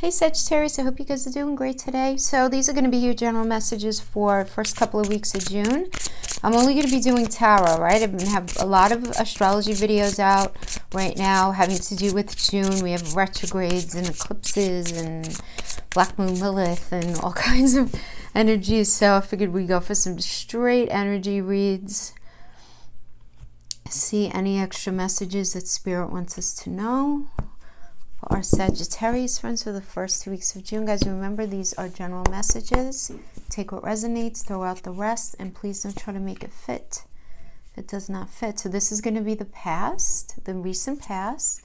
Hey Sagittarius, I hope you guys are doing great today. So these are going to be your general messages for first couple of weeks of June. I'm only going to be doing tarot, right? I have a lot of astrology videos out right now having to do with June. We have retrogrades and eclipses and Black Moon Lilith and all kinds of energies. So I figured we'd go for some straight energy reads. See any extra messages that Spirit wants us to know. For our Sagittarius friends for the first 2 weeks of June. Guys, remember these are general messages. Take what resonates, throw out the rest, and please don't try to make it fit. It does not fit. So this is going to be the past, the recent past.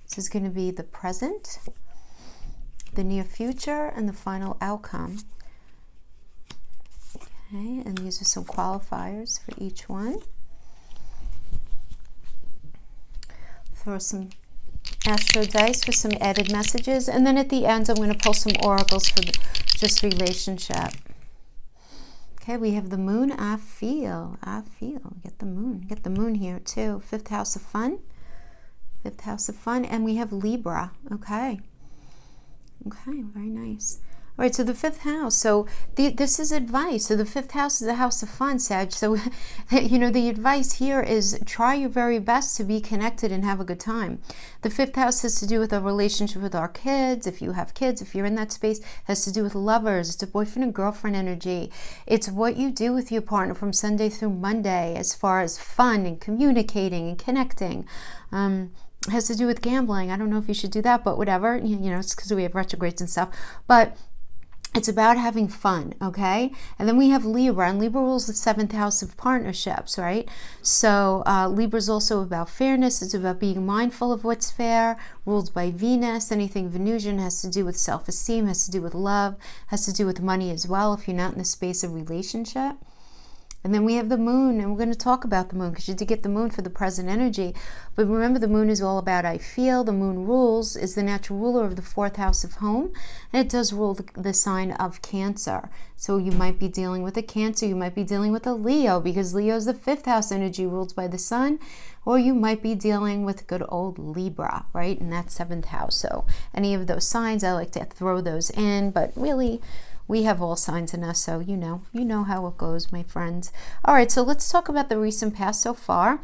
This is going to be the present, the near future, and the final outcome. Okay, and these are some qualifiers for each one. Throw some Astro dice for some added messages, and then at the end I'm going to pull some oracles for just relationship. Okay, we have the moon. I feel get the moon here too. Fifth house of fun, and we have Libra. Okay, very nice. All right, so the fifth house. So this is advice. So the fifth house is the house of fun, Sag. So, you know, the advice here is try your very best to be connected and have a good time. The fifth house has to do with our relationship with our kids. If you have kids, if you're in that space, it has to do with lovers. It's a boyfriend and girlfriend energy. It's what you do with your partner from Sunday through Monday as far as fun and communicating and connecting. It has to do with gambling. I don't know if you should do that, but whatever. You know, it's because we have retrogrades and stuff. But it's about having fun, okay? And then we have Libra, and Libra rules the seventh house of partnerships, right? So Libra is also about fairness. It's about being mindful of what's fair, ruled by Venus. Anything Venusian has to do with self-esteem, has to do with love, has to do with money as well if you're not in the space of relationship. And then we have the moon, and we're going to talk about the moon because you did get the moon for the present energy. But remember, the moon is all about I feel. The moon rules, is the natural ruler of the fourth house of home, and it does rule the sign of Cancer. So you might be dealing with a Cancer, you might be dealing with a Leo because Leo is the fifth house energy ruled by the sun, or you might be dealing with good old Libra, right? And that's seventh house. So any of those signs, I like to throw those in, but really, we have all signs in us, so you know how it goes, my friends. All right, so let's talk about the recent past so far.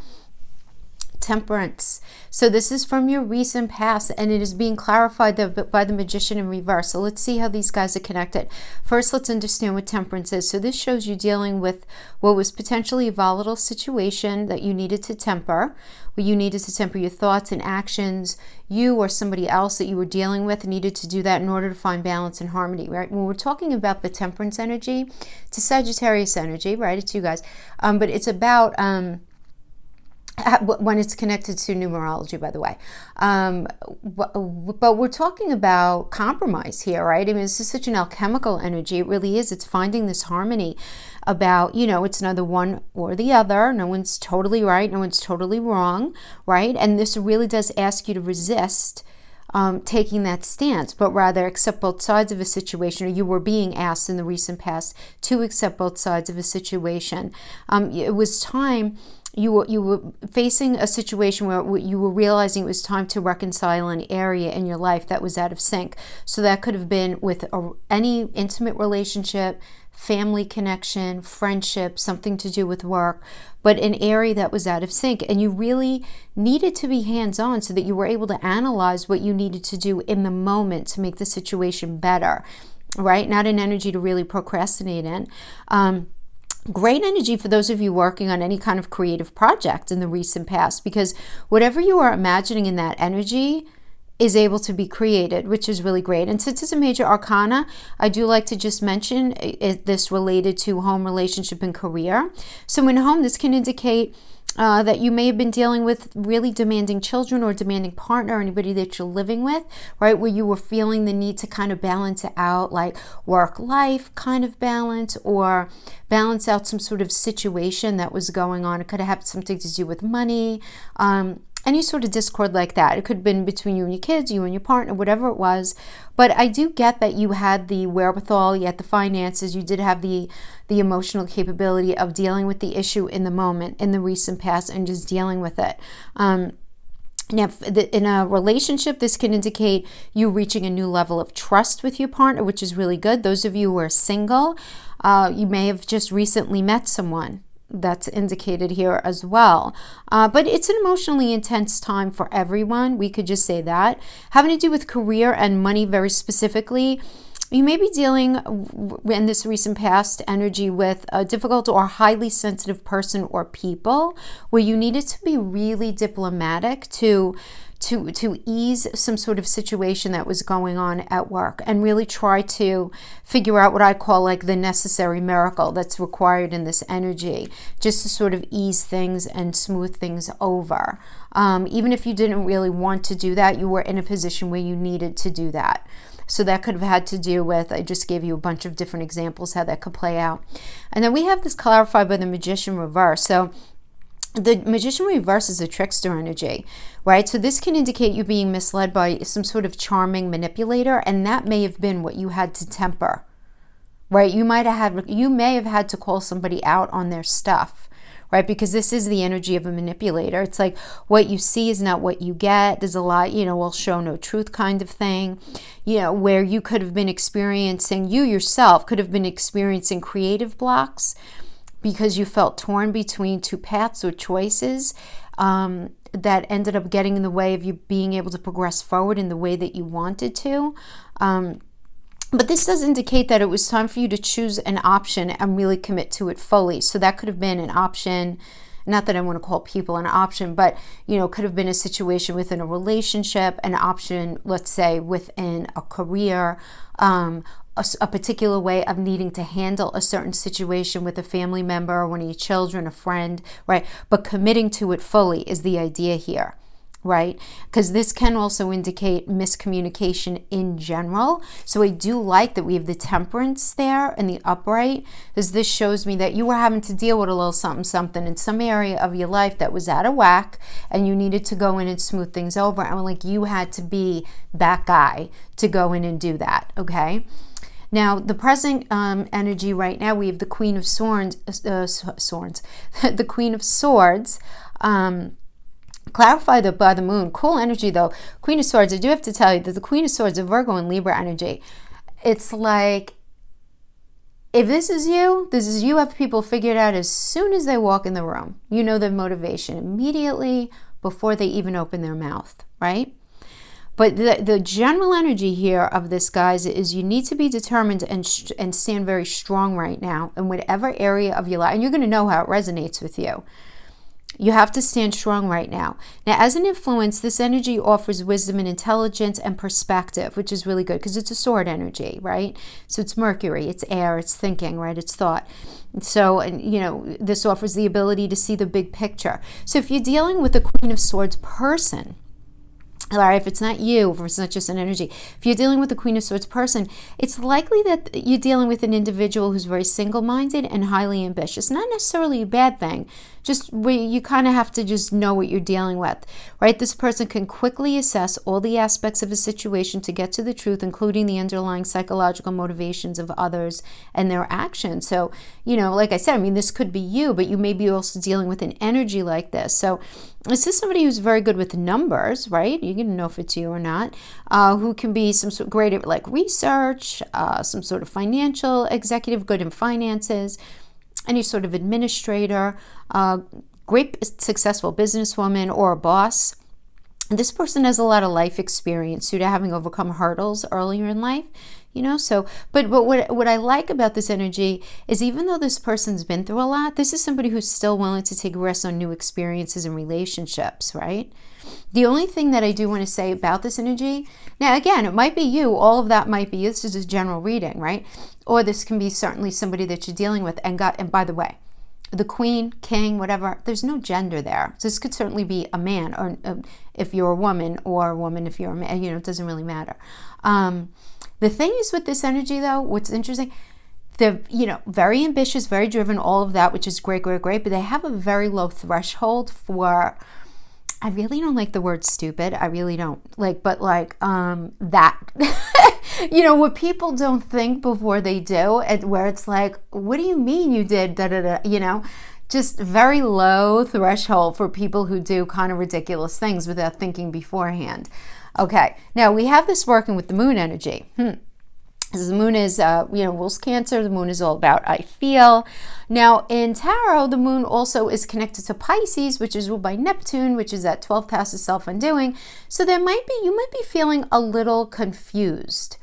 Temperance. So this is from your recent past, and it is being clarified by the Magician in reverse. So let's see how these guys are connected. First, let's understand what temperance is. So this shows you dealing with what was potentially a volatile situation that you needed to temper, where you needed to temper your thoughts and actions. You or somebody else that you were dealing with needed to do that in order to find balance and harmony, right? When we're talking about the temperance energy, it's a Sagittarius energy, right? It's you guys. But it's about when it's connected to numerology, by the way. But we're talking about compromise here, right? I mean, this is such an alchemical energy. It really is. It's finding this harmony about, you know, it's neither one or the other. No one's totally right. No one's totally wrong, right? And this really does ask you to resist taking that stance, but rather accept both sides of a situation, or you were being asked in the recent past to accept both sides of a situation. It was time. You were facing a situation where you were realizing it was time to reconcile an area in your life that was out of sync. So that could have been with any intimate relationship, family connection, friendship, something to do with work, but an area that was out of sync. And you really needed to be hands-on so that you were able to analyze what you needed to do in the moment to make the situation better, right? Not an energy to really procrastinate in. Great energy for those of you working on any kind of creative project in the recent past, because whatever you are imagining in that energy is able to be created, which is really great. And since it's a major arcana, I do like to just mention this related to home, relationship, and career. So in home, this can indicate that you may have been dealing with really demanding children or demanding partner, or anybody that you're living with, right? Where you were feeling the need to kind of balance it out, like work-life kind of balance, or balance out some sort of situation that was going on. It could have had something to do with money, any sort of discord like that. It could have been between you and your kids, you and your partner, whatever it was. But I do get that you had the wherewithal, you had the finances, you did have the emotional capability of dealing with the issue in the moment, in the recent past, and just dealing with it. Now, in a relationship, this can indicate you reaching a new level of trust with your partner, which is really good. Those of you who are single, you may have just recently met someone. That's indicated here as well. But it's an emotionally intense time for everyone. We could just say that. Having to do with career and money very specifically, you may be dealing in this recent past energy with a difficult or highly sensitive person or people where you needed to be really diplomatic to ease some sort of situation that was going on at work, and really try to figure out what I call like the necessary miracle that's required in this energy, just to sort of ease things and smooth things over. Even if you didn't really want to do that, you were in a position where you needed to do that. So that could have had to do with, I just gave you a bunch of different examples how that could play out. And then we have this clarified by the Magician reverse. So the Magician reverse is a trickster energy, right? So this can indicate you being misled by some sort of charming manipulator, and that may have been what you had to temper, right? You may have had to call somebody out on their stuff, right? Because this is the energy of a manipulator. It's like what you see is not what you get. There's a lot, will show no truth kind of thing, where you could have been experiencing, you yourself could have been experiencing creative blocks because you felt torn between two paths or choices that ended up getting in the way of you being able to progress forward in the way that you wanted to. But this does indicate that it was time for you to choose an option and really commit to it fully. So that could have been an option, not that I want to call people an option, but, could have been a situation within a relationship, an option, let's say, within a career, a particular way of needing to handle a certain situation with a family member, one of your children, a friend, right? But committing to it fully is the idea here, right? Because this can also indicate miscommunication in general. So I do like that we have the Temperance there and the upright, because this shows me that you were having to deal with a little something something in some area of your life that was out of whack, and you needed to go in and smooth things over, and like you had to be that guy to go in and do that, okay? Now, the present energy right now, we have the Queen of Swords, the Queen of Swords, clarified by the moon. Cool energy though. Queen of Swords, I do have to tell you that the Queen of Swords, a Virgo and Libra energy, it's like, if this is you have people figured out as soon as they walk in the room. You know their motivation immediately before they even open their mouth, right? But the general energy here of this, guys, is you need to be determined and stand very strong right now in whatever area of your life. And you're going to know how it resonates with you. You have to stand strong right now. Now, as an influence, this energy offers wisdom and intelligence and perspective, which is really good because it's a sword energy, right? So it's Mercury, it's air, it's thinking, right? It's thought. So, this offers the ability to see the big picture. So if you're dealing with a Queen of Swords person, all right, if it's not you, if it's not just an energy, if you're dealing with the Queen of Swords person, it's likely that you're dealing with an individual who's very single-minded and highly ambitious. Not necessarily a bad thing, just you kind of have to just know what you're dealing with, right? This person can quickly assess all the aspects of a situation to get to the truth, including the underlying psychological motivations of others and their actions. So, like I said, this could be you, but you may be also dealing with an energy like this. So this is somebody who's very good with numbers, right? You can know if it's you or not, who can be some sort of great at like research, some sort of financial executive, good in finances, any sort of administrator, great successful businesswoman or a boss. This person has a lot of life experience due to having overcome hurdles earlier in life, so, but what I like about this energy is even though this person's been through a lot, this is somebody who's still willing to take risks on new experiences and relationships, right? The only thing that I do want to say about this energy, now again, it might be you, all of that might be you, this is a general reading, right? Or this can be certainly somebody that you're dealing with, and by the way, the queen, king, whatever, there's no gender there. So this could certainly be a man, or if you're a woman, or a woman if you're a man, it doesn't really matter. The thing is with this energy though, what's interesting, they're, very ambitious, very driven, all of that, which is great, great, great, but they have a very low threshold for, I really don't like the word stupid. I really don't that, what people don't think before they do, and where it's like, what do you mean you did, just very low threshold for people who do kind of ridiculous things without thinking beforehand. Okay, now we have this working with the moon energy. The moon is, rules Cancer. The moon is all about I feel. Now, in tarot, the moon also is connected to Pisces, which is ruled by Neptune, which is that 12th house of self-undoing. So you might be feeling a little confused.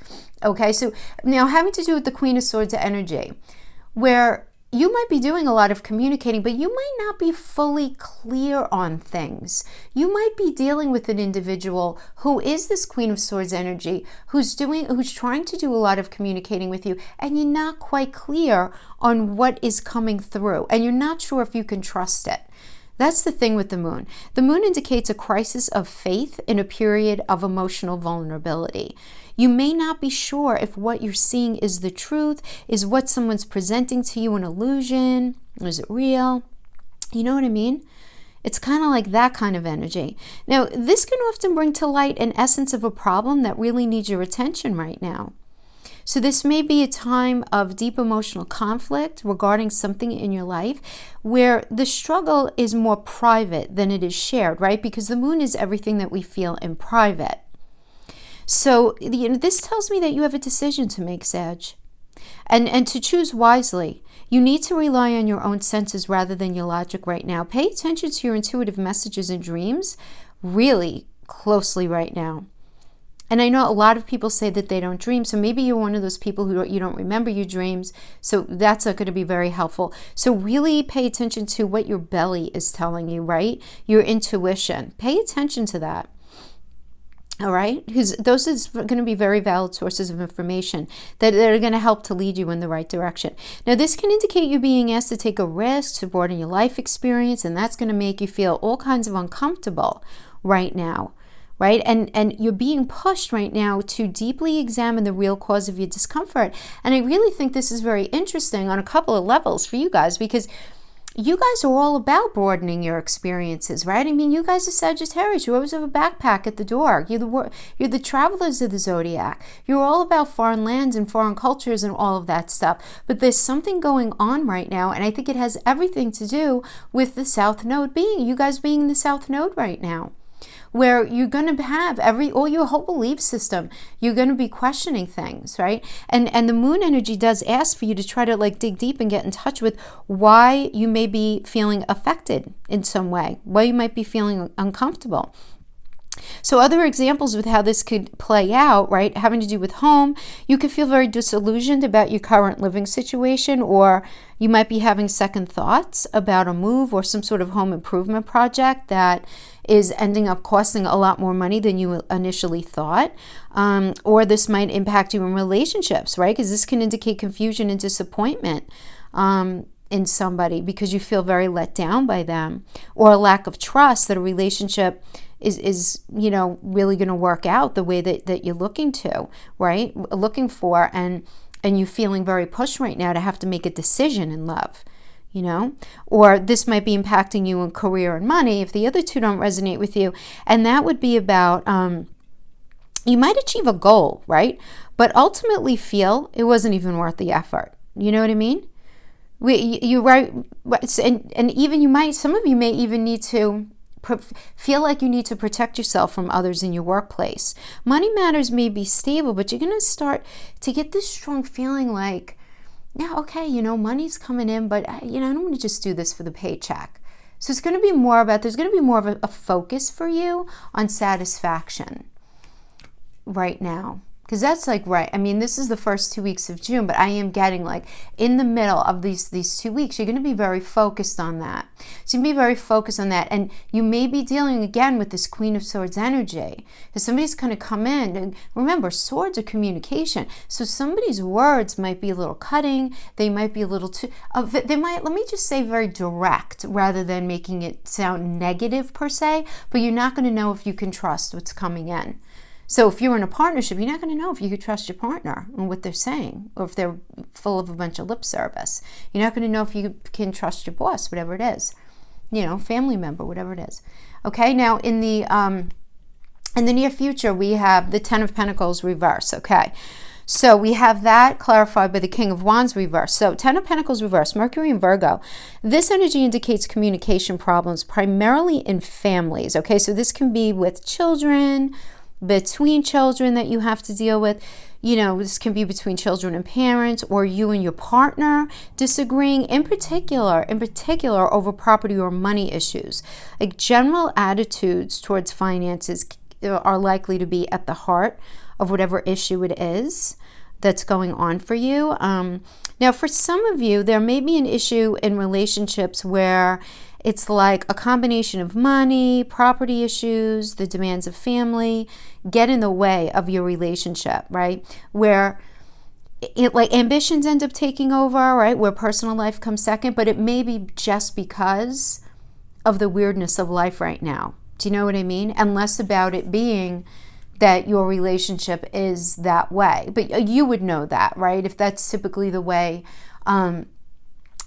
Okay, so now having to do with the Queen of Swords energy, where you might be doing a lot of communicating, but you might not be fully clear on things. You might be dealing with an individual who is this Queen of Swords energy, who's trying to do a lot of communicating with you, and you're not quite clear on what is coming through, and you're not sure if you can trust it. That's the thing with the moon. The moon indicates a crisis of faith in a period of emotional vulnerability. You may not be sure if what you're seeing is the truth, is what someone's presenting to you an illusion, is it real? You know what I mean? It's kind of like that kind of energy. Now, this can often bring to light an essence of a problem that really needs your attention right now. So this may be a time of deep emotional conflict regarding something in your life where the struggle is more private than it is shared, right? Because the moon is everything that we feel in private. So this tells me that you have a decision to make, Sag, and to choose wisely. You need to rely on your own senses rather than your logic right now. Pay attention to your intuitive messages and dreams really closely right now. And I know a lot of people say that they don't dream, so maybe you're one of those people who you don't remember your dreams, so that's not going to be very helpful. So really pay attention to what your belly is telling you, right? Your intuition. Pay attention to that. All right, because those is going to be very valid sources of information that are going to help to lead you in the right direction. Now, this can indicate you being asked to take a risk to broaden your life experience, and that's going to make you feel all kinds of uncomfortable right now, right? And you're being pushed right now to deeply examine the real cause of your discomfort. And I really think this is very interesting on a couple of levels for you guys, because you guys are all about broadening your experiences, right? I mean, you guys are Sagittarius. You always have a backpack at the door. You're the travelers of the zodiac. You're all about foreign lands and foreign cultures and all of that stuff. But there's something going on right now, and I think it has everything to do with the South Node you guys being in the South Node right now, where you're going to have all your whole belief system. You're going to be questioning things, right? And the moon energy does ask for you to try to dig deep and get in touch with why you may be feeling affected in some way, why you might be feeling uncomfortable. So other examples with how this could play out, right, having to do with home, you could feel very disillusioned about your current living situation, or you might be having second thoughts about a move or some sort of home improvement project that is ending up costing a lot more money than you initially thought. Or this might impact you in relationships, right? Because this can indicate confusion and disappointment in somebody because you feel very let down by them, or a lack of trust that a relationship is really going to work out the way that you're looking for, and you feeling very pushed right now to have to make a decision in love, or this might be impacting you in career and money if the other two don't resonate with you. And that would be about you might achieve a goal, right, but ultimately feel it wasn't even worth the effort. You know what I mean? You're right. And even some of you may even need to feel like you need to protect yourself from others in your workplace. Money matters may be stable, but you're going to start to get this strong feeling like, yeah, okay, money's coming in, but I don't want to just do this for the paycheck. So there's going to be more of a focus for you on satisfaction right now. Because that's right. I mean, this is the first 2 weeks of June, but I am getting in the middle of these 2 weeks, you're going to be very focused on that. So you can be very focused on that. And you may be dealing again with this Queen of Swords energy. Because somebody's going to come in. And remember, swords are communication. So somebody's words might be a little cutting. They might be a little too, let me just say very direct rather than making it sound negative per se. But you're not going to know if you can trust what's coming in. So if you're in a partnership, you're not going to know if you could trust your partner and what they're saying, or if they're full of a bunch of lip service. You're not going to know if you can trust your boss, whatever it is, family member, whatever it is. Okay, now in the near future, we have the Ten of Pentacles Reversed. Okay, So we have that clarified by the King of Wands reversed. So Ten of Pentacles reversed, Mercury and Virgo. This energy indicates communication problems, primarily in families. Okay, so this can be with children, between children that you have to deal with. You know, this can be between children and parents, or you and your partner disagreeing, in particular over property or money issues. Like, general attitudes towards finances are likely to be at the heart of whatever issue it is that's going on for you. Now, for some of you, there may be an issue in relationships where it's like a combination of money, property issues, the demands of family get in the way of your relationship, right? Where like ambitions end up taking over, right? Where personal life comes second, but it may be just because of the weirdness of life right now. Do you know what I mean? And less about it being that your relationship is that way. But you would know that, right? If that's typically the way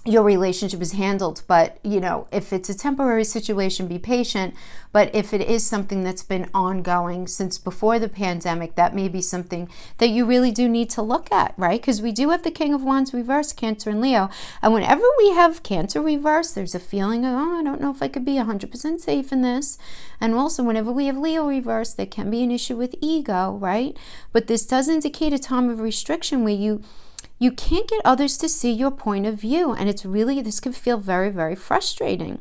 your relationship is handled. But, you know, if it's a temporary situation, be patient. But if it is something that's been ongoing since before the pandemic, that may be something that you really do need to look at, right? Because we do have the King of Wands reversed, Cancer and Leo. And whenever we have Cancer reversed, there's a feeling of, oh, I don't know if I could be 100% safe in this. And also, whenever we have Leo reversed, there can be an issue with ego, right? But this does indicate a time of restriction where you can't get others to see your point of view. And it's really, this can feel very, very frustrating.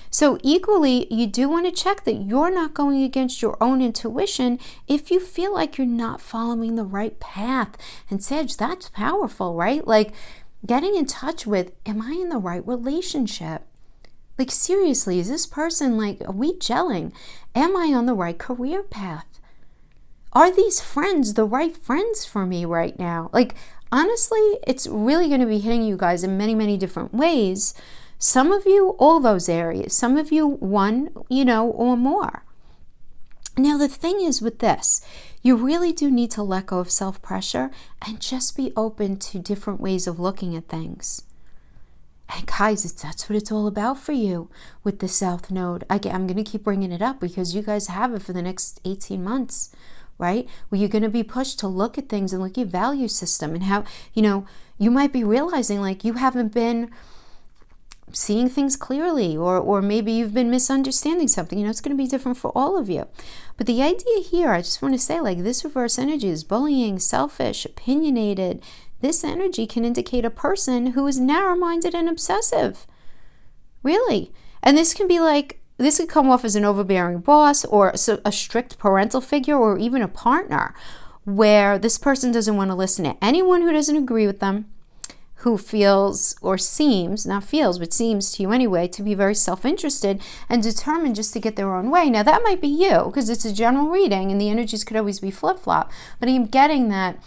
So equally, you do want to check that you're not going against your own intuition if you feel like you're not following the right path. And Sag, that's powerful, right? Like getting in touch with, am I in the right relationship? Like seriously, is this person, like, are we gelling? Am I on the right career path? Are these friends the right friends for me right now? Like, honestly, it's really going to be hitting you guys in many, many different ways. Some of you, all those areas. Some of you, one, you know, or more. Now, the thing is with this, you really do need to let go of self-pressure and just be open to different ways of looking at things. And guys, that's what it's all about for you with the South Node. I'm going to keep bringing it up because you guys have it for the next 18 months. Right? Well, you're going to be pushed to look at things and look at your value system and how, you know, you might be realizing like you haven't been seeing things clearly, or maybe you've been misunderstanding something. You know, it's going to be different for all of you. But the idea here, I just want to say, like, this reverse energy is bullying, selfish, opinionated. This energy can indicate a person who is narrow-minded and obsessive. Really. And this can be like, this could come off as an overbearing boss or a strict parental figure or even a partner where this person doesn't want to listen to anyone who doesn't agree with them, who feels or seems, not feels, but seems to you anyway, to be very self-interested and determined just to get their own way. Now, that might be you because it's a general reading and the energies could always be flip-flop, but I'm getting that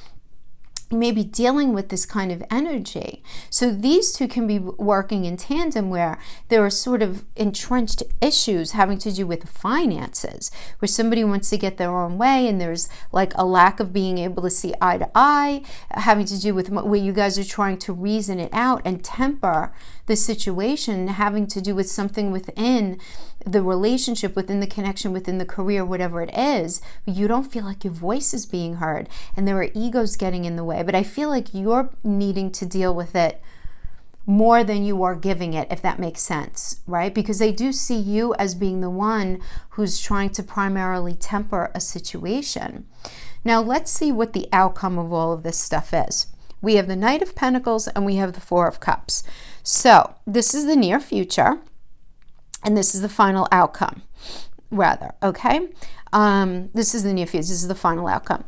you may be dealing with this kind of energy. So these two can be working in tandem where there are sort of entrenched issues having to do with finances, where somebody wants to get their own way and there's like a lack of being able to see eye to eye, having to do with where you guys are trying to reason it out and temper the situation, having to do with something within the relationship, within the connection, within the career, whatever it is, but you don't feel like your voice is being heard and there are egos getting in the way. But I feel like you're needing to deal with it more than you are giving it, if that makes sense, right? Because they do see you as being the one who's trying to primarily temper a situation. Now, let's see what the outcome of all of this stuff is. We have the Knight of Pentacles and we have the Four of Cups. So this is the near future and this is the final outcome, rather, okay? This is the near future. This is the final outcome.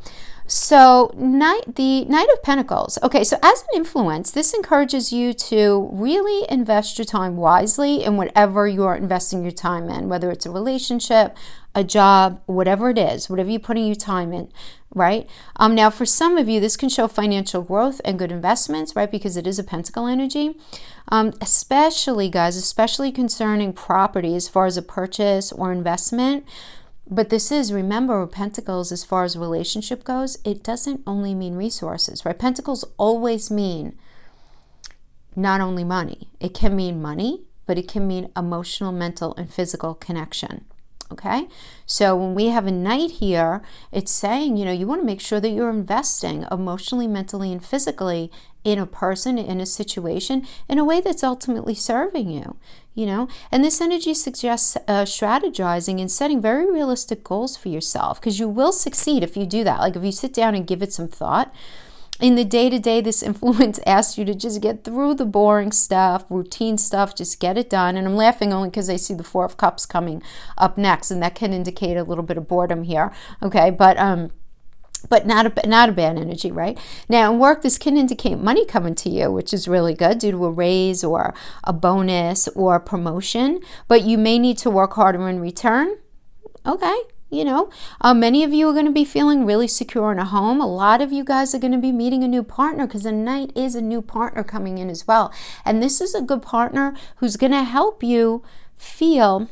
So the Knight of Pentacles. Okay, so as an influence, this encourages you to really invest your time wisely in whatever you're investing your time in, whether it's a relationship, a job, whatever it is, whatever you're putting your time in, right? Now, for some of you, this can show financial growth and good investments, right? Because it is a pentacle energy, especially, guys, especially concerning property as far as a purchase or investment. But this is, remember, Pentacles, as far as relationship goes, it doesn't only mean resources, right? Pentacles always mean not only money. It can mean money, but it can mean emotional, mental, and physical connection. Okay, so when we have a Knight here, it's saying, you know, you want to make sure that you're investing emotionally, mentally, and physically in a person, in a situation, in a way that's ultimately serving you, you know. And this energy suggests strategizing and setting very realistic goals for yourself, because you will succeed if you do that. Like if you sit down and give it some thought. In the day-to-day, this influence asks you to just get through the boring stuff, routine stuff, just get it done. And I'm laughing only because I see the Four of Cups coming up next, and that can indicate a little bit of boredom here, okay? But not a bad energy, right? Now, in work, this can indicate money coming to you, which is really good, due to a raise or a bonus or a promotion, but you may need to work harder in return, okay? You know, many of you are going to be feeling really secure in a home. A lot of you guys are going to be meeting a new partner, because the Knight is a new partner coming in as well. And this is a good partner who's going to help you feel,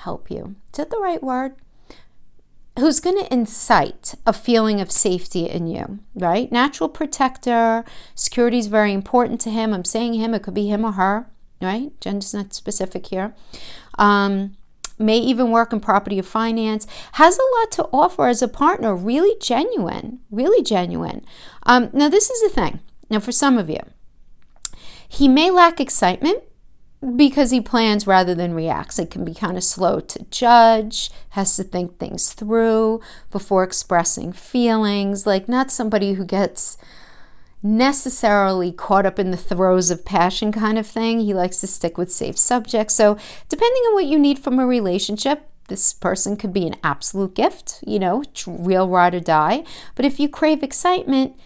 is that the right word? Who's going to incite a feeling of safety in you, right? Natural protector, security is very important to him. I'm saying him, it could be him or her, right? Gender's not specific here. May even work in property or finance, has a lot to offer as a partner, really genuine, really genuine. Now, this is the thing. Now, for some of you, he may lack excitement because he plans rather than reacts. It can be kind of slow to judge, has to think things through before expressing feelings, like not somebody who gets necessarily caught up in the throes of passion kind of thing. He likes to stick with safe subjects. So depending on what you need from a relationship, this person could be an absolute gift, you know, real ride or die. But if you crave excitement,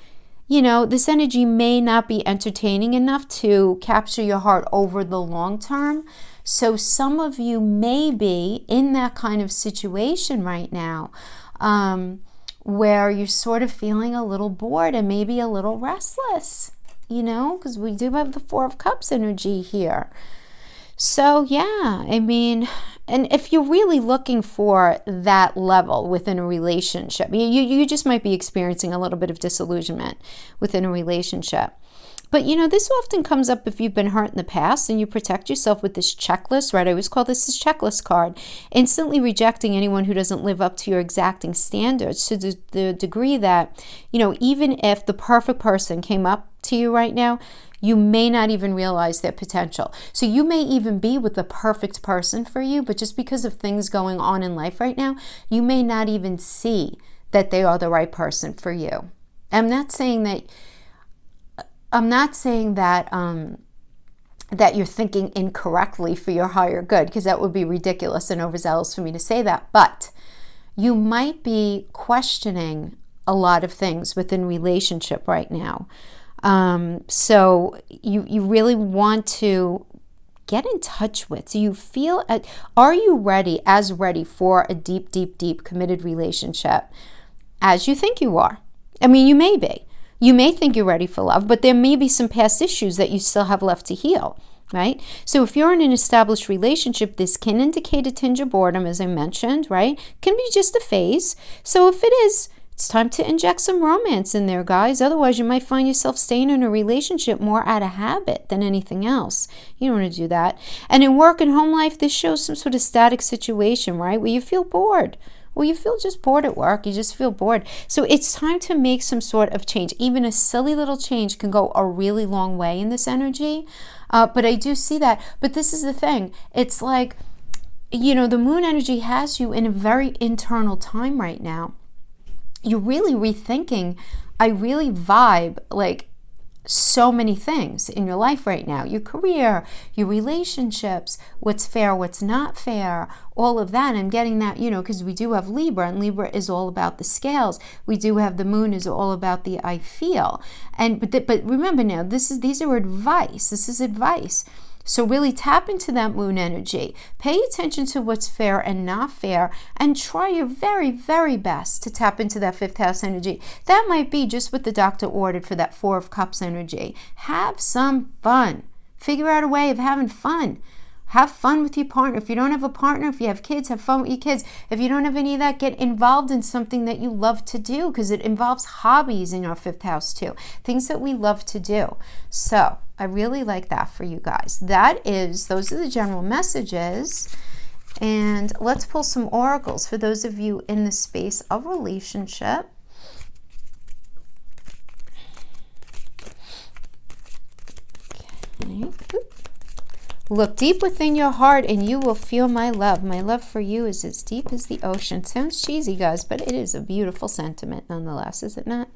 you know, this energy may not be entertaining enough to capture your heart over the long term. So some of you may be in that kind of situation right now, where you're sort of feeling a little bored and maybe a little restless, you know, because we do have the Four of Cups energy here. So yeah, I mean, and if you're really looking for that level within a relationship, you just might be experiencing a little bit of disillusionment within a relationship. But, you know, this often comes up if you've been hurt in the past and you protect yourself with this checklist, right? I always call this checklist card. Instantly rejecting anyone who doesn't live up to your exacting standards, to the degree that, you know, even if the perfect person came up to you right now, you may not even realize their potential. So you may even be with the perfect person for you, but just because of things going on in life right now, you may not even see that they are the right person for you. I'm not saying that that you're thinking incorrectly for your higher good, because that would be ridiculous and overzealous for me to say that. But you might be questioning a lot of things within relationship right now. So you really want to get in touch with. Do you feel, are you ready for a deep, deep, deep committed relationship as you think you are? I mean, you may be. You may think you're ready for love, but there may be some past issues that you still have left to heal, right? So if you're in an established relationship, this can indicate a tinge of boredom, as I mentioned, right? Can be just a phase. So if it is, it's time to inject some romance in there, guys. Otherwise, you might find yourself staying in a relationship more out of habit than anything else. You don't want to do that. And in work and home life, this shows some sort of static situation, right? Where you feel bored. Well, you feel just bored at work. You just feel bored. So it's time to make some sort of change. Even a silly little change can go a really long way in this energy. But I do see that. But this is the thing. It's like, you know, the moon energy has you in a very internal time right now. You're really rethinking. I really vibe like so many things in your life right now. Your career, your relationships, what's fair, what's not fair, all of that. And getting that, you know, because we do have Libra, and Libra is all about the scales. We do have the moon is all about the I feel. And but remember now, these are advice. This is advice. So really tap into that moon energy. Pay attention to what's fair and not fair, and try your very, very best to tap into that fifth house energy. That might be just what the doctor ordered for that Four of Cups energy. Have some fun. Figure out a way of having fun. Have fun with your partner. If you don't have a partner, if you have kids, have fun with your kids. If you don't have any of that, get involved in something that you love to do, because it involves hobbies in our fifth house too. Things that we love to do. So I really like that for you guys. Those are the general messages. And let's pull some oracles for those of you in the space of relationship. Okay. Look deep within your heart and you will feel my love. My love for you is as deep as the ocean. Sounds cheesy, guys, but it is a beautiful sentiment nonetheless, is it not?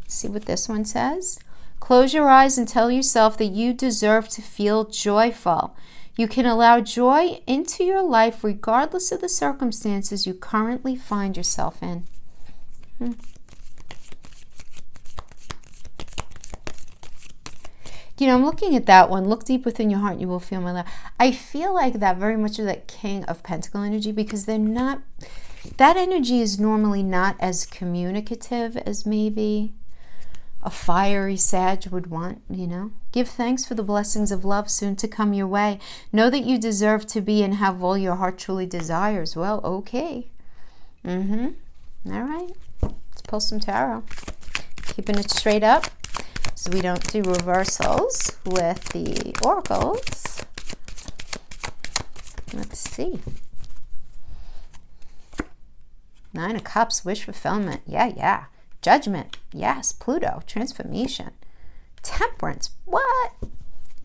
Let's see what this one says. Close your eyes and tell yourself that you deserve to feel joyful. You can allow joy into your life regardless of the circumstances you currently find yourself in. You know, I'm looking at that one. Look deep within your heart and you will feel my love. I feel like that very much of that King of Pentacle energy, because they're not, that energy is normally not as communicative as maybe a fiery Sag would want, you know. Give thanks for the blessings of love soon to come your way. Know that you deserve to be and have all your heart truly desires. Well, okay. All right. Let's pull some tarot. Keeping it straight up, so we don't do reversals with the oracles. Let's see. 9 of Cups, wish fulfillment. Yeah. Judgment. Yes. Pluto, transformation. Temperance. What?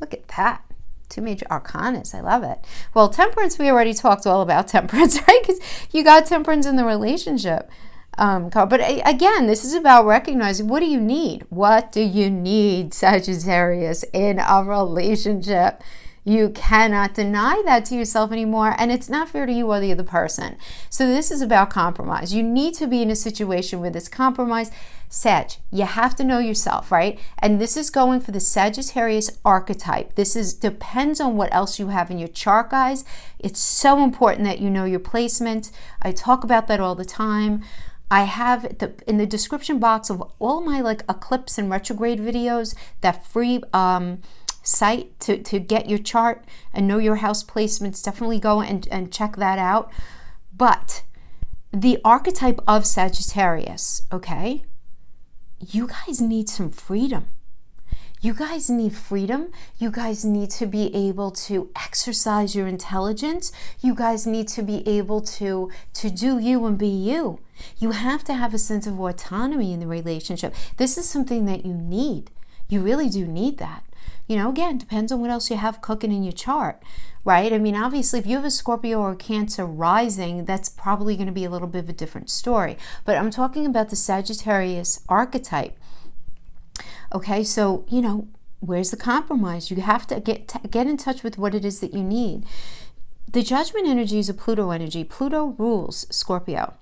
Look at that. 2 major arcanas. I love it. Well, temperance, we already talked all about temperance, right? Because you got temperance in the relationship. But again, this is about recognizing, what do you need? What do you need, Sagittarius, in a relationship? You cannot deny that to yourself anymore, and it's not fair to you or the other person. So this is about compromise. You need to be in a situation where this compromise, Sag, you have to know yourself, right? And this is going for the Sagittarius archetype. This is depends on what else you have in your chart, guys. It's so important that you know your placement. I talk about that all the time. I have in the description box of all my like eclipse and retrograde videos, that free site to get your chart and know your house placements. Definitely go and check that out. But the archetype of Sagittarius, okay, you guys need some freedom. You guys need freedom. You guys need to be able to exercise your intelligence. You guys need to be able to do you and be you. You have to have a sense of autonomy in the relationship. This is something that you need. You really do need that. You know, again, depends on what else you have cooking in your chart, right? I mean, obviously, if you have a Scorpio or a Cancer rising, that's probably going to be a little bit of a different story. But I'm talking about the Sagittarius archetype. Okay, so, you know, where's the compromise? You have to get in touch with what it is that you need. The Judgment energy is a Pluto energy. Pluto rules Scorpio.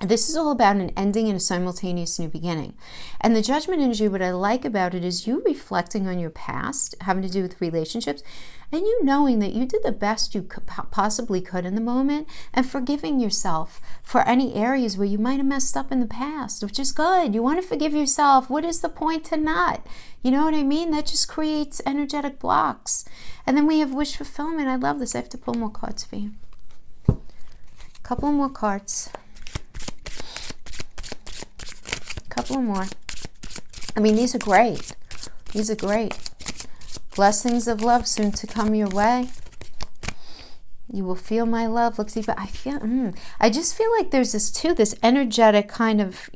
This is all about an ending and a simultaneous new beginning. And the Judgment energy, what I like about it is you reflecting on your past, having to do with relationships, and you knowing that you did the best you possibly could in the moment, and forgiving yourself for any areas where you might have messed up in the past, which is good. You want to forgive yourself. What is the point to not? You know what I mean? That just creates energetic blocks. And then we have wish fulfillment. I love this. I have to pull more cards for you. A couple more cards. Couple more. I mean, these are great. These are great. Blessings of love soon to come your way. You will feel my love. Look deeper. I just feel like there's this energetic kind of,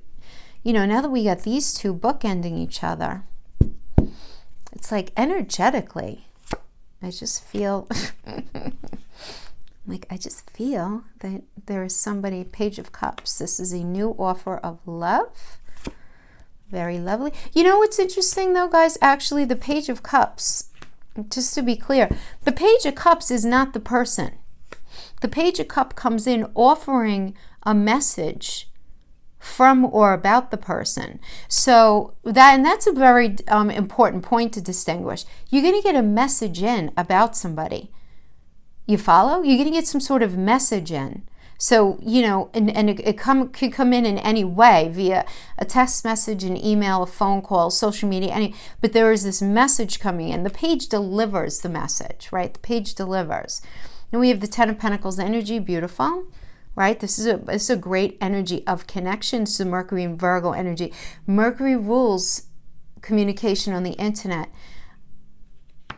you know, now that we got these two bookending each other, it's like energetically, I just feel like I just feel that there is somebody, Page of Cups. This is a new offer of love. Very lovely. You know what's interesting though, guys? Actually, the Page of Cups, just to be clear, the Page of Cups is not the person. The Page of Cups comes in offering a message from or about the person. So that's a very important point to distinguish. You're going to get a message in about somebody. You follow? You're going to get some sort of message in. So, you know, and it could come in any way, via a text message, an email, a phone call, social media, but there is this message coming in. The page delivers the message, right? The page delivers. And we have the Ten of Pentacles energy, beautiful, right? This is a great energy of connection. This is Mercury and Virgo energy. Mercury rules communication on the internet.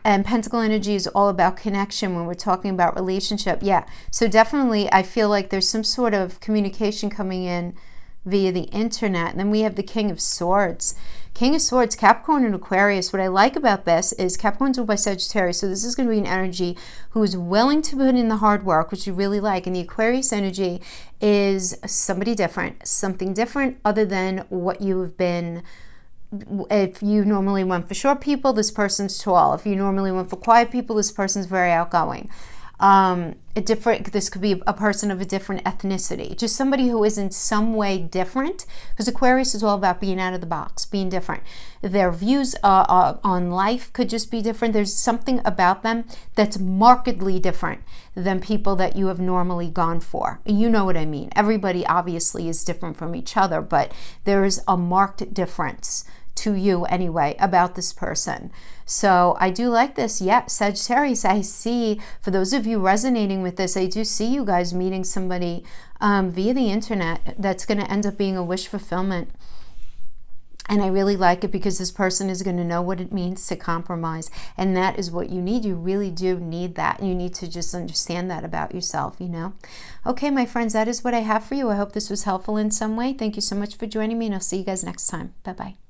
And Pentacle energy is all about connection when we're talking about relationship. Yeah, so definitely I feel like there's some sort of communication coming in via the internet. And then we have the King of Swords. King of Swords, Capricorn and Aquarius. What I like about this is Capricorn's ruled by Sagittarius, so this is going to be an energy who is willing to put in the hard work, which you really like. And the Aquarius energy is somebody different, something different other than what you have been. If you normally went for short people, this person's tall. If you normally went for quiet people, this person's very outgoing. This could be a person of a different ethnicity, just somebody who is in some way different, because Aquarius is all about being out of the box, being different. Their views on life could just be different. There's something about them that's markedly different than people that you have normally gone for. You know what I mean. Everybody obviously is different from each other, but there is a marked difference to you anyway about this person. So I do like this. Yeah, Sagittarius, I see, for those of you resonating with this, I do see you guys meeting somebody via the internet that's going to end up being a wish fulfillment. And I really like it because this person is going to know what it means to compromise. And that is what you need. You really do need that. You need to just understand that about yourself, you know. Okay, my friends, that is what I have for you. I hope this was helpful in some way. Thank you so much for joining me, and I'll see you guys next time. Bye-bye.